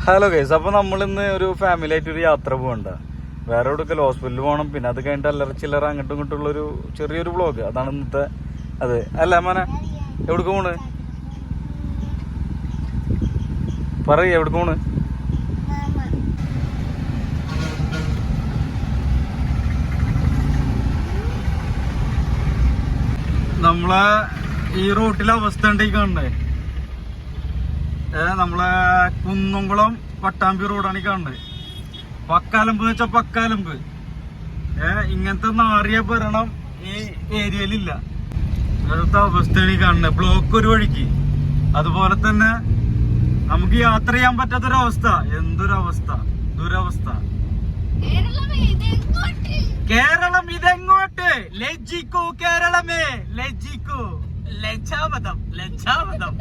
Hello guys, അപ്പോൾ നമ്മളിന്ന് ഒരു ഫാമിലി ആയിട്ട് ഒരു യാത്ര പോകണ്ട, വേറെ എവിടെയൊക്കെ ഹോസ്പിറ്റലിൽ പോകണം. പിന്നെ അത് കഴിഞ്ഞിട്ട് അല്ലറ ചില്ലറ അങ്ങോട്ടും ഇങ്ങോട്ടുള്ളൊരു ചെറിയൊരു വ്ളോഗ്, അതാണ് ഇന്നത്തെ. അതെ അല്ല മോനെ, എവിടേക്ക് പോണ്? പറയ്, എവിടേക്ക് പോണ്? നമ്മളെ ഈ റോട്ടിലെ അവസ്ഥ ഉണ്ടെങ്കിൽ കാണണ്ടേ, നമ്മളെ കുന്നംകുളം പട്ടാമ്പി റോഡാണ് ഈ കാണുന്നത്. പക്കാലമ്പ് എന്ന് വെച്ചാൽ പക്കാലമ്പ്. ഇങ്ങനത്തെ നാറിയ ഭരണം ഈ ഏരിയയിലില്ല. അങ്ങനത്തെ അവസ്ഥയാണ് ഈ കാണുന്നത്. ബ്ലോക്ക് ഒരു വഴിക്ക്, അതുപോലെ തന്നെ നമുക്ക് യാത്ര ചെയ്യാൻ പറ്റാത്തൊരവസ്ഥ. എന്തൊരവസ്ഥ, ദുരവസ്ഥ. കേരളം ഇതെങ്ങോട്ട്? ലജ്ജിക്കൂ കേരളമേ, ലജ്ജിക്കൂ. ലജ്ജാവതം, ലജ്ജാവതം.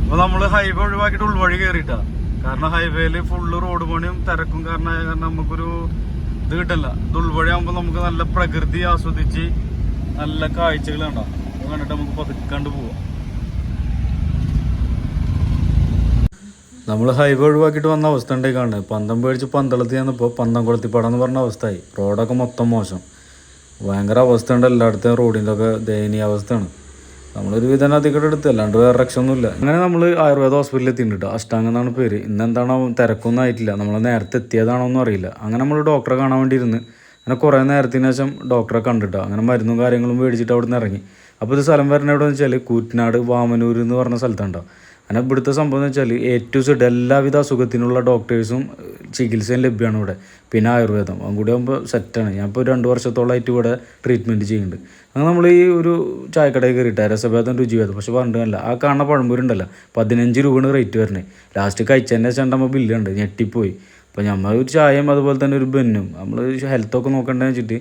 അപ്പൊ നമ്മള് ഹൈവേ ഒഴിവാക്കിയിട്ട് ഉൾവഴി കയറിയിട്ടാ. കാരണം ഹൈവേയില് ഫുള്ള് റോഡ് പണിയും തിരക്കും കാരണമായ കാരണം നമുക്കൊരു ഇത് കിട്ടില്ല. ഇത് ഉൾവഴി ആകുമ്പോ നമുക്ക് നല്ല പ്രകൃതി ആസ്വദിച്ച് നല്ല കാഴ്ചകൾ ഉണ്ടാവും. അത് കണ്ടിട്ട് നമുക്ക് പതുക്കാണ്ട് പോവാം. നമ്മൾ ഹൈവേ ഒഴിവാക്കിയിട്ട് വന്ന അവസ്ഥ ഉണ്ടായി കാണുന്നത്. പന്തം പേടിച്ച് പന്തളത്തി ചെന്നപ്പോൾ പന്തംകുളത്തിപ്പാടം എന്ന് പറഞ്ഞ അവസ്ഥയായി. റോഡൊക്കെ മൊത്തം മോശം, ഭയങ്കര അവസ്ഥ ഉണ്ട്. എല്ലായിടത്തും റോഡിൻ്റെ ഒക്കെ ദയനീയ അവസ്ഥയാണ്. നമ്മളൊരു വിധം അധികം എടുത്ത്, അല്ലാണ്ട് വേറെ രക്ഷമൊന്നുമില്ല. അങ്ങനെ നമ്മൾ ആയുർവേദ ഹോസ്പിറ്റലിൽ എത്തിയിട്ടുണ്ട്. അഷ്ടാംഗം എന്നാണ് പേര്. ഇന്നെന്താണോ തിരക്കൊന്നും ആയിട്ടില്ല, നമ്മൾ നേരത്തെ എത്തിയതാണോന്നും അറിയില്ല. അങ്ങനെ നമ്മൾ ഡോക്ടറെ കാണാൻ വേണ്ടി ഇരുന്ന് അങ്ങനെ കുറേ നേരത്തിന് ശേഷം ഡോക്ടറെ കണ്ടിട്ടോ. അങ്ങനെ മരുന്നും കാര്യങ്ങളും മേടിച്ചിട്ട് അവിടെ നിന്ന് ഇറങ്ങി. അപ്പോൾ ഇത് സ്ഥലം വരുന്ന എവിടെയെന്ന് വെച്ചാൽ കൂറ്റനാട് വാമനൂർ എന്ന് പറഞ്ഞ സ്ഥലത്തുണ്ടോ. അങ്ങനെ ഇവിടുത്തെ സംഭവം എന്ന് വെച്ചാൽ A to Z എല്ലാവിധ അസുഖത്തിനുള്ള ഡോക്ടേഴ്സും ചികിത്സയും ലഭ്യമാണ് ഇവിടെ. പിന്നെ ആയുർവേദം അതും കൂടി ആകുമ്പോൾ സെറ്റാണ്. ഞാനിപ്പോൾ 2 വർഷത്തോളമായിട്ട് ഇവിടെ ട്രീറ്റ്മെൻറ്റ് ചെയ്യുന്നുണ്ട്. അങ്ങനെ നമ്മൾ ഈ ഒരു ചായക്കടയിൽ കയറിയിട്ട് രസഭേദം രുചിഭേദം, പക്ഷെ പറഞ്ഞിട്ടല്ല, ആ കാണുന്ന പഴംപൊരുണ്ടല്ലോ 15 രൂപയാണ് റേറ്റ് വരുന്നത്. ലാസ്റ്റ് കഴിച്ചതിൻ്റെ ശേഷം നമ്മൾ ബില്ല് ഉണ്ട്, ഞെട്ടിപ്പോയി. അപ്പോൾ നമ്മൾ ഒരു ചായയും അതുപോലെ തന്നെ ഒരു ബെന്നും, നമ്മൾ ഹെൽത്തൊക്കെ നോക്കണ്ടെന്ന് വെച്ചിട്ട്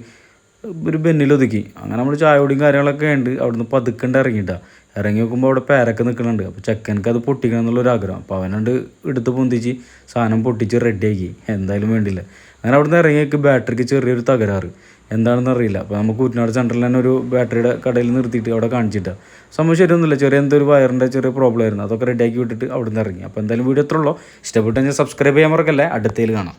ഒരു ബെന്നിലൊതുക്കി. അങ്ങനെ നമ്മൾ ചായയോടെയും കാര്യങ്ങളൊക്കെ ഉണ്ട്. അവിടുന്ന് പതുക്കണ്ട് ഇറങ്ങിയിട്ടാണ്. ഇറങ്ങി നോക്കുമ്പോൾ അവിടെ പേരൊക്കെ നിൽക്കുന്നുണ്ട്. അപ്പോൾ ചെക്കനക്ക് അത് പൊട്ടിക്കണം എന്നുള്ളൊരു ആഗ്രഹം. അപ്പോൾ അവനുണ്ട് എടുത്ത് പൊന്തിച്ച് സാധനം പൊട്ടിച്ച് റെഡിയാക്കി. എന്തായാലും വേണ്ടില്ല. അങ്ങനെ അവിടുന്ന് ഇറങ്ങിയേക്ക് ബാറ്ററിക്ക് ചെറിയൊരു തകരാറ്, എന്താണെന്ന് അറിയില്ല. അപ്പോൾ നമുക്ക് കൂറ്റനാട് സെൻറ്ററിൽ തന്നെ ഒരു ബാറ്ററിയുടെ കടയിൽ നിർത്തിയിട്ട് അവിടെ കാണിച്ചിട്ടാണ്. സംഭവം ശരിയൊന്നുമില്ല, ചെറിയ എന്തോ ഒരു വയറിൻ്റെ ചെറിയ പ്രോബ്ലം ആയിരുന്നു. അതൊക്കെ റെഡിയാക്കി വിട്ടിട്ട് അവിടെ നിന്ന് ഇറങ്ങി. അപ്പോൾ എന്തായാലും വീഡിയോ എത്ര ഉള്ളൂ. ഇഷ്ടപ്പെട്ടു കഴിഞ്ഞാൽ സബ്സ്ക്രൈബ് ചെയ്യാൻ മറക്കല്ലേ. അടുത്തതിൽ കാണാം.